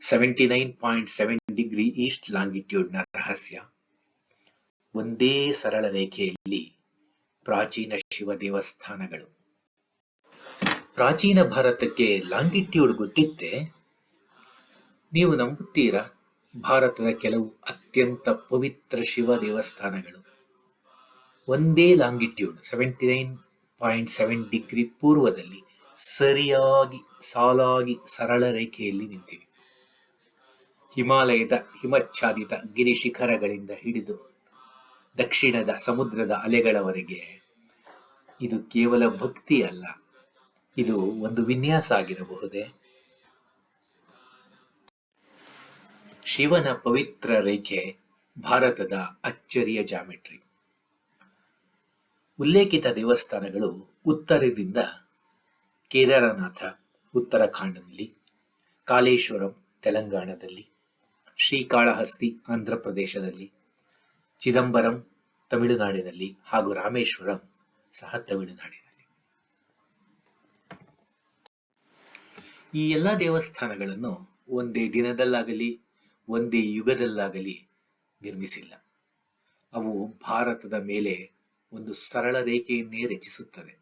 79.7 East ಲಾಂಗಿಟ್ಯೂಡ್ನ ರಹಸ್ಯ. ಒಂದೇ ಸರಳ ರೇಖೆಯಲ್ಲಿ ಪ್ರಾಚೀನ ಶಿವ ದೇವಸ್ಥಾನಗಳು. ಪ್ರಾಚೀನ ಭಾರತಕ್ಕೆ ಲಾಂಗಿಟ್ಯೂಡ್ ಗೊತ್ತಿತ್ತೆ? ನೀವು ನಂಬುತ್ತೀರಾ? ಭಾರತದ ಕೆಲವು ಅತ್ಯಂತ ಪವಿತ್ರ ಶಿವ ದೇವಸ್ಥಾನಗಳು ಒಂದೇ ಲಾಂಗಿಟ್ಯೂಡ್ 79.7 ಪೂರ್ವದಲ್ಲಿ ಸರಿಯಾಗಿ ಸಾಲಾಗಿ ಸರಳ ರೇಖೆಯಲ್ಲಿ ನಿಂತಿವೆ. ಹಿಮಾಲಯದ ಹಿಮಚ್ಛಾದಿತ ಗಿರಿ ಶಿಖರಗಳಿಂದ ಹಿಡಿದು ದಕ್ಷಿಣದ ಸಮುದ್ರದ ಅಲೆಗಳವರೆಗೆ. ಇದು ಕೇವಲ ಭಕ್ತಿ ಅಲ್ಲ, ಇದು ಒಂದು ವಿನ್ಯಾಸ ಆಗಿರಬಹುದೇ? ಶಿವನ ಪವಿತ್ರ ರೇಖೆ ಭಾರತದ ಅಚ್ಚರಿಯ ಜಾಮೆಟ್ರಿ. ಉಲ್ಲೇಖಿತ ದೇವಸ್ಥಾನಗಳು ಉತ್ತರದಿಂದ ಕೇದಾರನಾಥ ಉತ್ತರಾಖಂಡದಲ್ಲಿ, ಕಾಲೇಶ್ವರಂ ತೆಲಂಗಾಣದಲ್ಲಿ, ಶ್ರೀಕಾಳಹಸ್ತಿ ಆಂಧ್ರಪ್ರದೇಶದಲ್ಲಿ, ಚಿದಂಬರಂ ತಮಿಳುನಾಡಿನಲ್ಲಿ ಹಾಗೂ ರಾಮೇಶ್ವರಂ ಸಹ ತಮಿಳುನಾಡಿನಲ್ಲಿ. ಈ ಎಲ್ಲ ದೇವಸ್ಥಾನಗಳನ್ನು ಒಂದೇ ದಿನದಲ್ಲಾಗಲಿ ಒಂದೇ ಯುಗದಲ್ಲಾಗಲಿ ನಿರ್ಮಿಸಿಲ್ಲ. ಅವು ಭಾರತದ ಮೇಲೆ ಒಂದು ಸರಳ ರೇಖೆಯನ್ನೇ ರಚಿಸುತ್ತದೆ.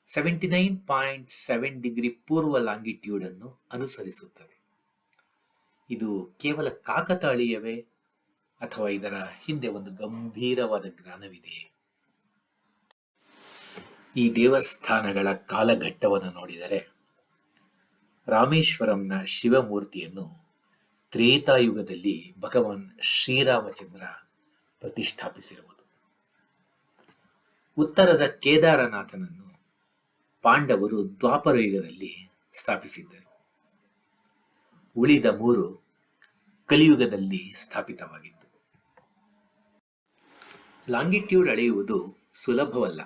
79.7 ಪೂರ್ವ ಲಾಂಗಿಟ್ಯೂಡ್ ಅನ್ನು ಅನುಸರಿಸುತ್ತದೆ. ಇದು ಕೇವಲ ಕಾಕತಾಳೀಯವೇ ಅಥವಾ ಇದರ ಹಿಂದೆ ಒಂದು ಗಂಭೀರವಾದ ಜ್ಞಾನವಿದೆಯೇ? ಈ ದೇವಸ್ಥಾನಗಳ ಕಾಲಘಟ್ಟವನ್ನು ನೋಡಿದರೆ ರಾಮೇಶ್ವರಂನ ಶಿವಮೂರ್ತಿಯನ್ನು ತ್ರೇತಾಯುಗದಲ್ಲಿ ಭಗವಾನ್ ಶ್ರೀರಾಮಚಂದ್ರ ಪ್ರತಿಷ್ಠಾಪಿಸಿರುವುದು. ಉತ್ತರದ ಕೇದಾರನಾಥನನ್ನು ಪಾಂಡವರು ದ್ವಾಪರ ಯುಗದಲ್ಲಿ ಸ್ಥಾಪಿಸಿದ್ದರು. ಉಳಿದ 3 ಕಲಿಯುಗದಲ್ಲಿ ಸ್ಥಾಪಿತವಾಗಿತ್ತು. ಲಾಂಗಿಟ್ಯೂಡ್ ಅಳೆಯುವುದು ಸುಲಭವಲ್ಲ.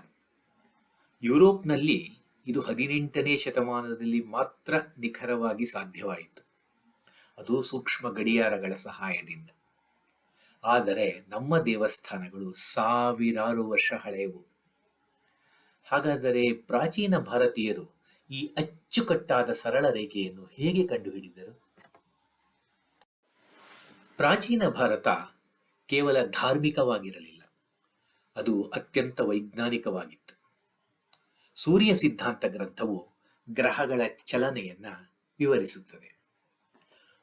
ಯುರೋಪ್ನಲ್ಲಿ ಇದು 18ನೇ ಶತಮಾನದಲ್ಲಿ ಮಾತ್ರ ನಿಖರವಾಗಿ ಸಾಧ್ಯವಾಯಿತು, ಅದು ಸೂಕ್ಷ್ಮ ಗಡಿಯಾರಗಳ ಸಹಾಯದಿಂದ. ಆದರೆ ನಮ್ಮ ದೇವಸ್ಥಾನಗಳು ಸಾವಿರಾರು ವರ್ಷ ಹಳೆಯವು. ಹಾಗಾದರೆ ಪ್ರಾಚೀನ ಭಾರತೀಯರು ಈ ಅಚ್ಚುಕಟ್ಟಾದ ಸರಳ ರೇಖೆಯನ್ನು ಹೇಗೆ ಕಂಡುಹಿಡಿದರು? ಪ್ರಾಚೀನ ಭಾರತ ಕೇವಲ ಧಾರ್ಮಿಕವಾಗಿರಲಿಲ್ಲ, ಅದು ಅತ್ಯಂತ ವೈಜ್ಞಾನಿಕವಾಗಿತ್ತು. ಸೂರ್ಯ ಸಿದ್ಧಾಂತ ಗ್ರಂಥವು ಗ್ರಹಗಳ ಚಲನೆಯನ್ನ ವಿವರಿಸುತ್ತದೆ.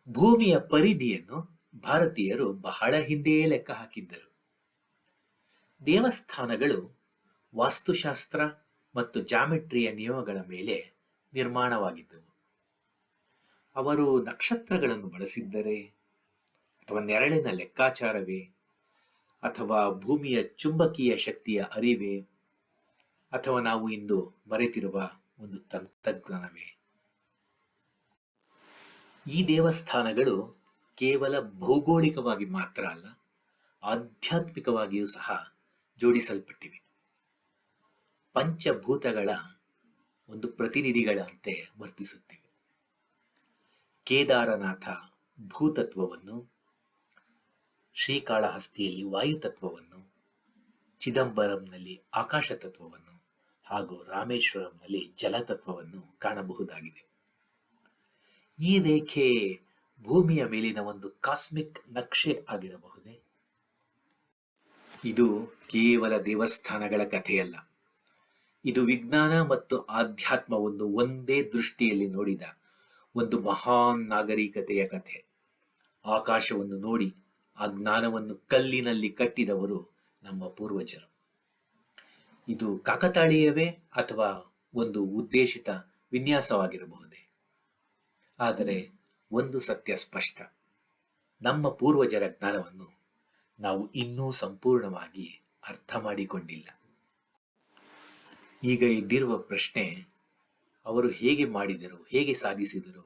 ಭೂಮಿಯ ಪರಿಧಿಯನ್ನು ಭಾರತೀಯರು ಬಹಳ ಹಿಂದೆಯೇ ಲೆಕ್ಕ ಹಾಕಿದ್ದರು. ದೇವಸ್ಥಾನಗಳು ವಾಸ್ತುಶಾಸ್ತ್ರ ಮತ್ತು ಜಾಮೆಟ್ರಿಯ ನಿಯಮಗಳ ಮೇಲೆ ನಿರ್ಮಾಣವಾಗಿದ್ದವು. ಅವರು ನಕ್ಷತ್ರಗಳನ್ನು ಬಳಸಿದ್ದರೆ, ಅಥವಾ ನೆರಳಿನ ಲೆಕ್ಕಾಚಾರವೇ, ಅಥವಾ ಭೂಮಿಯ ಚುಂಬಕೀಯ ಶಕ್ತಿಯ ಅರಿವೇ, ಅಥವಾ ನಾವು ಇಂದು ಮರೆತಿರುವ ಒಂದು ತಂತ್ರಜ್ಞಾನವೇ? ಈ ದೇವಸ್ಥಾನಗಳು ಕೇವಲ ಭೌಗೋಳಿಕವಾಗಿ ಮಾತ್ರ ಅಲ್ಲ, ಆಧ್ಯಾತ್ಮಿಕವಾಗಿಯೂ ಸಹ ಜೋಡಿಸಲ್ಪಟ್ಟಿವೆ. ಪಂಚಭೂತಗಳ ಒಂದು ಪ್ರತಿನಿಧಿಗಳಂತೆ ವರ್ತಿಸುತ್ತಿವೆ. ಕೇದಾರನಾಥ ಭೂತತ್ವವನ್ನು, ಶ್ರೀಕಾಳಹಸ್ತಿಯಲ್ಲಿ ವಾಯುತತ್ವವನ್ನು, ಚಿದಂಬರಂನಲ್ಲಿ ಆಕಾಶ ತತ್ವವನ್ನು ಹಾಗೂ ರಾಮೇಶ್ವರಂನಲ್ಲಿ ಜಲತತ್ವವನ್ನು ಕಾಣಬಹುದಾಗಿದೆ. ಈ ರೇಖೆ ಭೂಮಿಯ ಮೇಲಿನ ಒಂದು ಕಾಸ್ಮಿಕ್ ನಕ್ಷೆ ಆಗಿರಬಹುದೇ? ಇದು ಕೇವಲ ದೇವಸ್ಥಾನಗಳ ಕಥೆಯಲ್ಲ, ಇದು ವಿಜ್ಞಾನ ಮತ್ತು ಆಧ್ಯಾತ್ಮವನ್ನು ಒಂದೇ ದೃಷ್ಟಿಯಲ್ಲಿ ನೋಡಿದ ಒಂದು ಮಹಾನ್ ನಾಗರಿಕತೆಯ ಕಥೆ. ಆಕಾಶವನ್ನು ನೋಡಿ ಆ ಜ್ಞಾನವನ್ನು ಕಲ್ಲಿನಲ್ಲಿ ಕಟ್ಟಿದವರು ನಮ್ಮ ಪೂರ್ವಜರು. ಇದು ಕಾಕತಾಳೀಯವೇ ಅಥವಾ ಒಂದು ಉದ್ದೇಶಿತ ವಿನ್ಯಾಸವಾಗಿರಬಹುದೇ? ಆದರೆ ಒಂದು ಸತ್ಯ ಸ್ಪಷ್ಟ: ನಮ್ಮ ಪೂರ್ವಜರ ಜ್ಞಾನವನ್ನು ನಾವು ಇನ್ನೂ ಸಂಪೂರ್ಣವಾಗಿ ಅರ್ಥ ಮಾಡಿಕೊಂಡಿಲ್ಲ. ಈಗ ಇದ್ದಿರುವ ಪ್ರಶ್ನೆ ಅವರು ಹೇಗೆ ಮಾಡಿದರು, ಹೇಗೆ ಸಾಧಿಸಿದರು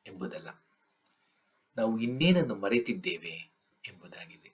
ಎಂಬುದಲ್ಲ, ನಾವು ಇನ್ನೇನನ್ನು ಮರೆತಿದ್ದೇವೆ ಎಂಬುದಾಗಿದೆ.